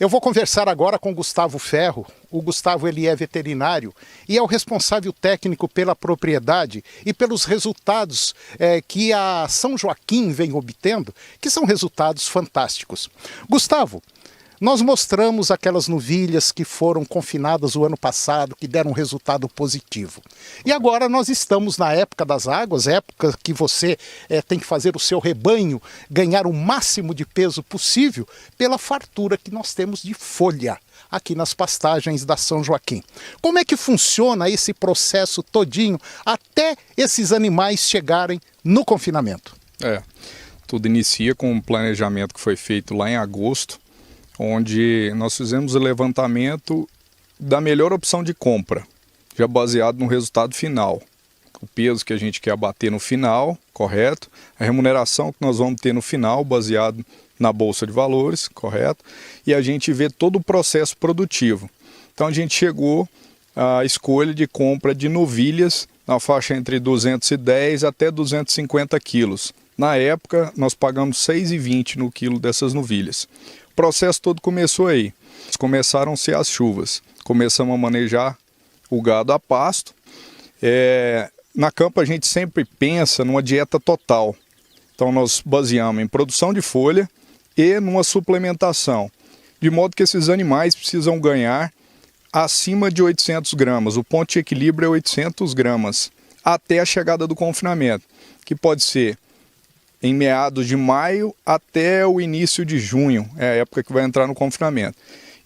Eu vou conversar agora com Gustavo Ferro. O Gustavo ele é veterinário e é o responsável técnico pela propriedade e pelos resultados que a São Joaquim vem obtendo, que são resultados fantásticos. Gustavo, nós mostramos aquelas novilhas que foram confinadas o ano passado, que deram um resultado positivo. E agora nós estamos na época das águas, época que você tem que fazer o seu rebanho ganhar o máximo de peso possível pela fartura que nós temos de folha aqui nas pastagens da São Joaquim. Como é que funciona esse processo todinho até esses animais chegarem no confinamento? Tudo inicia com um planejamento que foi feito lá em agosto, onde nós fizemos o levantamento da melhor opção de compra, já baseado no resultado final. O peso que a gente quer abater no final, correto? A remuneração que nós vamos ter no final, baseado na Bolsa de Valores, correto? E a gente vê todo o processo produtivo. Então a gente chegou à escolha de compra de novilhas na faixa entre 210 até 250 quilos. Na época, nós pagamos R$ 6,20 no quilo dessas novilhas. O processo todo começou aí. Começaram a ser as chuvas. Começamos a manejar o gado a pasto. Na campa a gente sempre pensa numa dieta total. Então nós baseamos em produção de folha e numa suplementação. De modo que esses animais precisam ganhar acima de 800 gramas. O ponto de equilíbrio é 800 gramas até a chegada do confinamento, que pode ser em meados de maio até o início de junho, é a época que vai entrar no confinamento.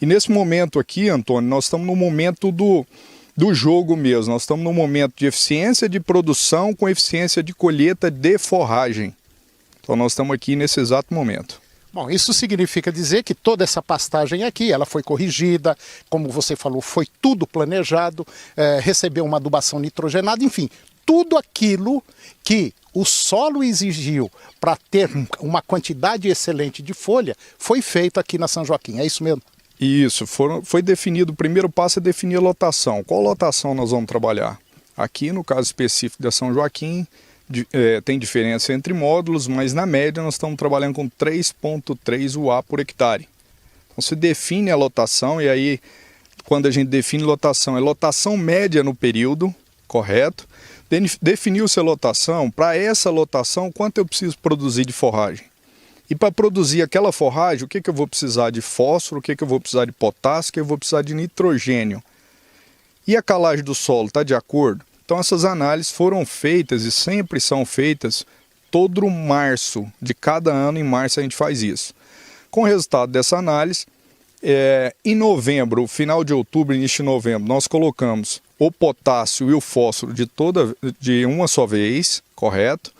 E nesse momento aqui, Antônio, nós estamos no momento do jogo mesmo, nós estamos no momento de eficiência de produção com eficiência de colheita de forragem. Então nós estamos aqui nesse exato momento. Bom, isso significa dizer que toda essa pastagem aqui, ela foi corrigida, como você falou, foi tudo planejado, recebeu uma adubação nitrogenada, enfim, tudo aquilo que o solo exigiu para ter uma quantidade excelente de folha foi feito aqui na São Joaquim, é isso mesmo? Isso, foi definido, o primeiro passo é definir a lotação. Qual lotação nós vamos trabalhar? Aqui no caso específico da São Joaquim, tem diferença entre módulos, mas na média nós estamos trabalhando com 3,3 UA por hectare. Então se define a lotação e aí quando a gente define lotação, é lotação média no período, correto? Definiu-se a lotação, para essa lotação, quanto eu preciso produzir de forragem? E para produzir aquela forragem, o que eu vou precisar de fósforo, o que eu vou precisar de potássio, o que eu vou precisar de nitrogênio? E a calagem do solo está de acordo? Então essas análises foram feitas e sempre são feitas todo março, de cada ano em março a gente faz isso. Com o resultado dessa análise, em novembro, final de outubro, início de novembro, nós colocamos o potássio e o fósforo de uma só vez, correto?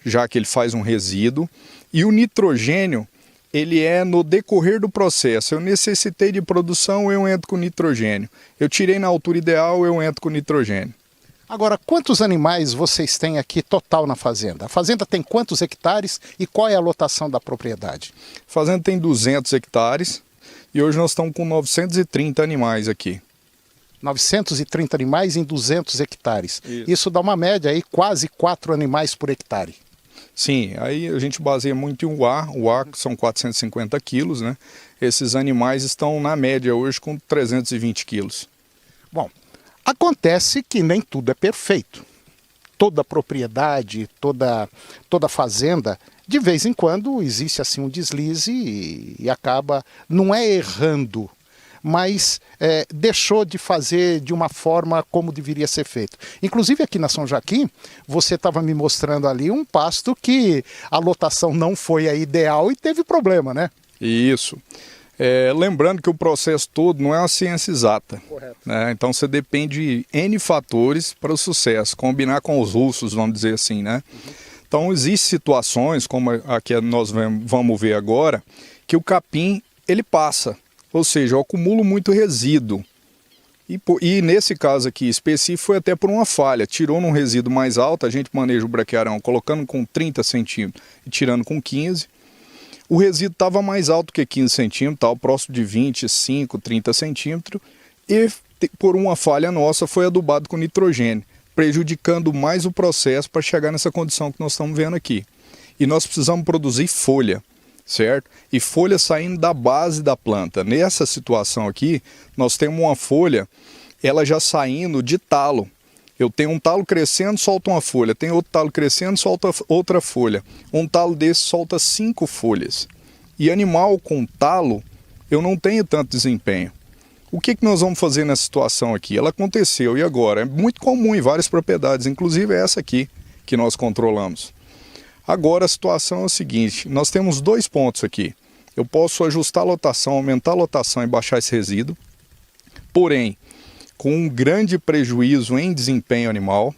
Já que ele faz um resíduo. E o nitrogênio, ele é no decorrer do processo. Eu necessitei de produção, eu entro com nitrogênio. Eu tirei na altura ideal, eu entro com nitrogênio. Agora, quantos animais vocês têm aqui total na fazenda? A fazenda tem quantos hectares e qual é a lotação da propriedade? A fazenda tem 200 hectares e hoje nós estamos com 930 animais aqui. 930 animais em 200 hectares. Isso dá uma média aí, quase 4 animais por hectare. Sim, aí a gente baseia muito em UA são 450 quilos, né? Esses animais estão na média hoje com 320 quilos. Bom, acontece que nem tudo é perfeito. Toda propriedade, toda fazenda, de vez em quando existe assim um deslize e acaba, não é errando, mas deixou de fazer de uma forma como deveria ser feito. Inclusive aqui na São Joaquim, você estava me mostrando ali um pasto que a lotação não foi a ideal e teve problema, né? Isso. Lembrando que o processo todo não é uma ciência exata. Correto. Né? Então você depende de N fatores para o sucesso, combinar com os russos, vamos dizer assim, né? Uhum. Então existem situações, como a que nós vamos ver agora, que o capim ele passa. Ou seja, eu acumulo muito resíduo. E nesse caso aqui específico foi até por uma falha. Tirou num resíduo mais alto, a gente maneja o braquiarão colocando com 30 centímetros e tirando com 15. O resíduo estava mais alto que 15 centímetros, estava próximo de 25, 30 centímetros. E por uma falha nossa foi adubado com nitrogênio, prejudicando mais o processo para chegar nessa condição que nós estamos vendo aqui. E nós precisamos produzir folha. certo? E folha saindo da base da planta. Nessa situação aqui, nós temos uma folha, ela já saindo de talo. Eu tenho um talo crescendo, solta uma folha. Tem outro talo crescendo, solta outra folha. Um talo desse solta 5 folhas. E animal com talo, eu não tenho tanto desempenho. O que nós vamos fazer nessa situação aqui? Ela aconteceu, e agora? É muito comum em várias propriedades, inclusive essa aqui, que nós controlamos. Agora a situação é a seguinte, nós temos 2 pontos aqui. Eu posso ajustar a lotação, aumentar a lotação e baixar esse resíduo, porém, com um grande prejuízo em desempenho animal.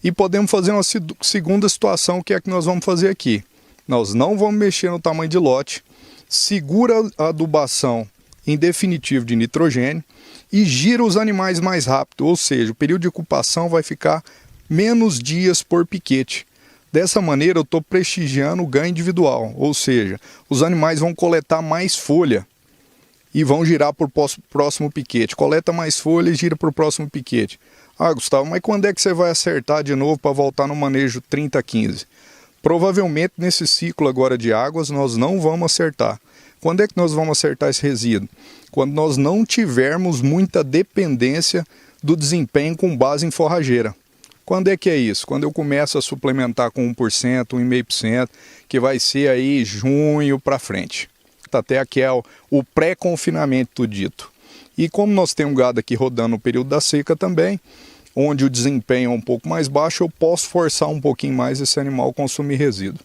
E podemos fazer uma segunda situação, que é a que nós vamos fazer aqui. Nós não vamos mexer no tamanho de lote, segura a adubação em definitivo de nitrogênio e gira os animais mais rápido, ou seja, o período de ocupação vai ficar menos dias por piquete. Dessa maneira eu estou prestigiando o ganho individual, ou seja, os animais vão coletar mais folha e vão girar para o próximo piquete. Coleta mais folha e gira para o próximo piquete. Ah, Gustavo, mas quando é que você vai acertar de novo para voltar no manejo 30-15? Provavelmente nesse ciclo agora de águas nós não vamos acertar. Quando é que nós vamos acertar esse resíduo? Quando nós não tivermos muita dependência do desempenho com base em forrageira. Quando é que é isso? Quando eu começo a suplementar com 1%, 1,5%, que vai ser aí junho para frente. Até aqui é o pré-confinamento dito. E como nós temos gado aqui rodando no período da seca também, onde o desempenho é um pouco mais baixo, eu posso forçar um pouquinho mais esse animal a consumir resíduo.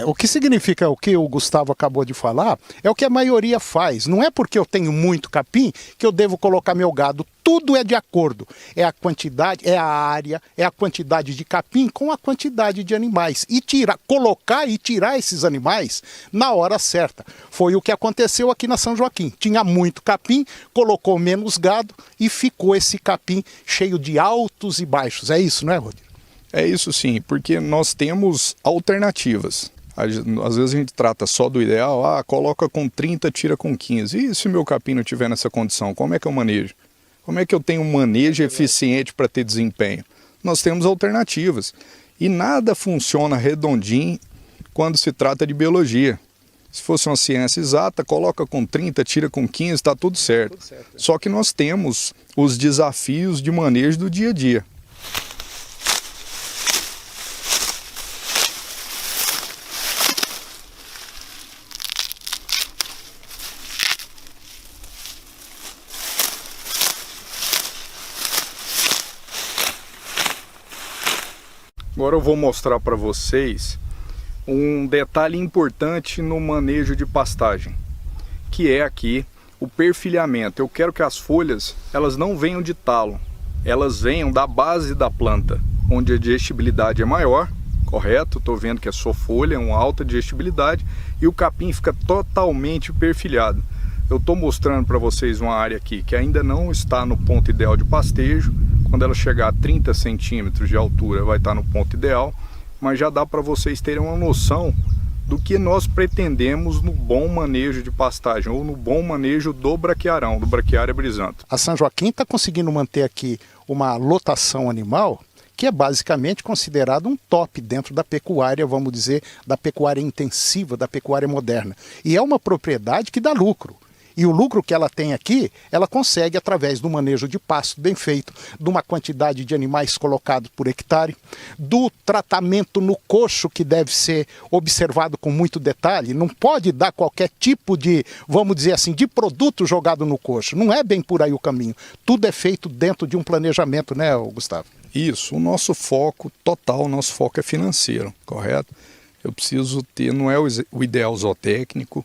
O que significa o que o Gustavo acabou de falar é o que a maioria faz. Não é porque eu tenho muito capim que eu devo colocar meu gado. Tudo é de acordo. É a quantidade, é a área, é a quantidade de capim com a quantidade de animais. E colocar e tirar esses animais na hora certa. Foi o que aconteceu aqui na São Joaquim. Tinha muito capim, colocou menos gado e ficou esse capim cheio de altos e baixos. É isso, não é, Rodrigo? É isso sim, porque nós temos alternativas. Às vezes a gente trata só do ideal, coloca com 30, tira com 15. E se o meu capim não estiver nessa condição, como é que eu manejo? Como é que eu tenho um manejo eficiente para ter desempenho? Nós temos alternativas. E nada funciona redondinho quando se trata de biologia. Se fosse uma ciência exata, coloca com 30, tira com 15, está tudo certo. Só que nós temos os desafios de manejo do dia a dia. Agora eu vou mostrar para vocês um detalhe importante no manejo de pastagem, que é aqui o perfilhamento. Eu quero que as folhas elas não venham de talo, elas venham da base da planta, onde a digestibilidade é maior, correto? Estou vendo que é só folha, uma alta digestibilidade, e o capim fica totalmente perfilhado. Eu estou mostrando para vocês uma área aqui que ainda não está no ponto ideal de pastejo. Quando ela chegar a 30 centímetros de altura vai estar no ponto ideal, mas já dá para vocês terem uma noção do que nós pretendemos no bom manejo de pastagem ou no bom manejo do braquiarão, do Braquiária brisantho. A São Joaquim está conseguindo manter aqui uma lotação animal que é basicamente considerado um top dentro da pecuária, vamos dizer, da pecuária intensiva, da pecuária moderna. E é uma propriedade que dá lucro. E o lucro que ela tem aqui, ela consegue através do manejo de pasto bem feito, de uma quantidade de animais colocados por hectare, do tratamento no coxo que deve ser observado com muito detalhe. Não pode dar qualquer tipo de, vamos dizer assim, de produto jogado no coxo. Não é bem por aí o caminho. Tudo é feito dentro de um planejamento, né, Gustavo? Isso, o nosso foco total, o nosso foco é financeiro, correto? Eu preciso ter, não é o ideal zootécnico,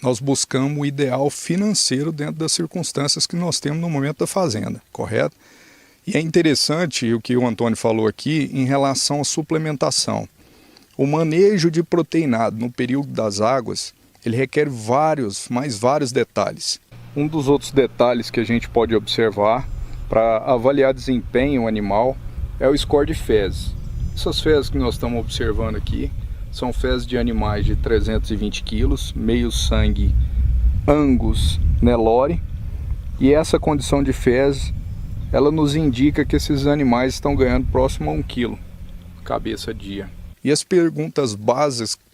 nós buscamos o ideal financeiro dentro das circunstâncias que nós temos no momento da fazenda, correto? E é interessante o que o Antônio falou aqui em relação à suplementação. O manejo de proteinado no período das águas, ele requer vários detalhes. Um dos outros detalhes que a gente pode observar para avaliar desempenho animal é o score de fezes. Essas fezes que nós estamos observando aqui são fezes de animais de 320 quilos, meio sangue Angus Nelore, e essa condição de fezes, ela nos indica que esses animais estão ganhando próximo a 1 quilo cabeça dia. E as perguntas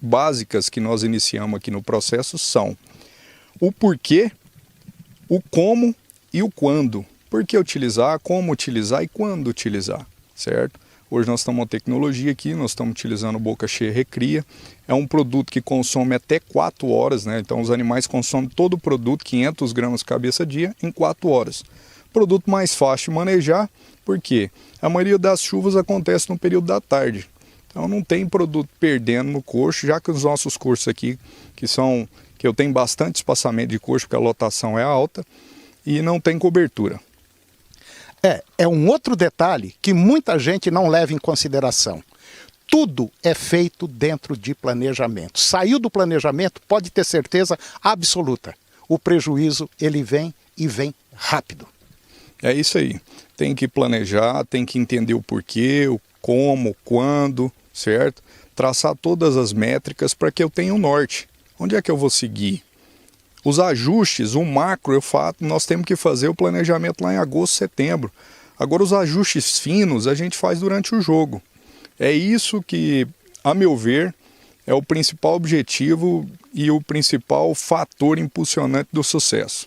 básicas que nós iniciamos aqui no processo são o porquê, o como e o quando. Por que utilizar, como utilizar e quando utilizar, certo? Hoje nós estamos com uma tecnologia aqui, nós estamos utilizando boca cheia recria. É um produto que consome até 4 horas, né? Então os animais consomem todo o produto, 500 gramas cabeça dia, em 4 horas. Produto mais fácil de manejar, porque a maioria das chuvas acontece no período da tarde. Então não tem produto perdendo no coxo, já que os nossos coxos aqui, que eu tenho bastante espaçamento de coxo, porque a lotação é alta, e não tem cobertura. É um outro detalhe que muita gente não leva em consideração. Tudo é feito dentro de planejamento. Saiu do planejamento, pode ter certeza absoluta. O prejuízo, ele vem e vem rápido. É isso aí. Tem que planejar, tem que entender o porquê, o como, quando, certo? Traçar todas as métricas para que eu tenha um norte. Onde é que eu vou seguir? Os ajustes, o macro, nós temos que fazer o planejamento lá em agosto, setembro. Agora os ajustes finos a gente faz durante o jogo. É isso que, a meu ver, é o principal objetivo e o principal fator impulsionante do sucesso.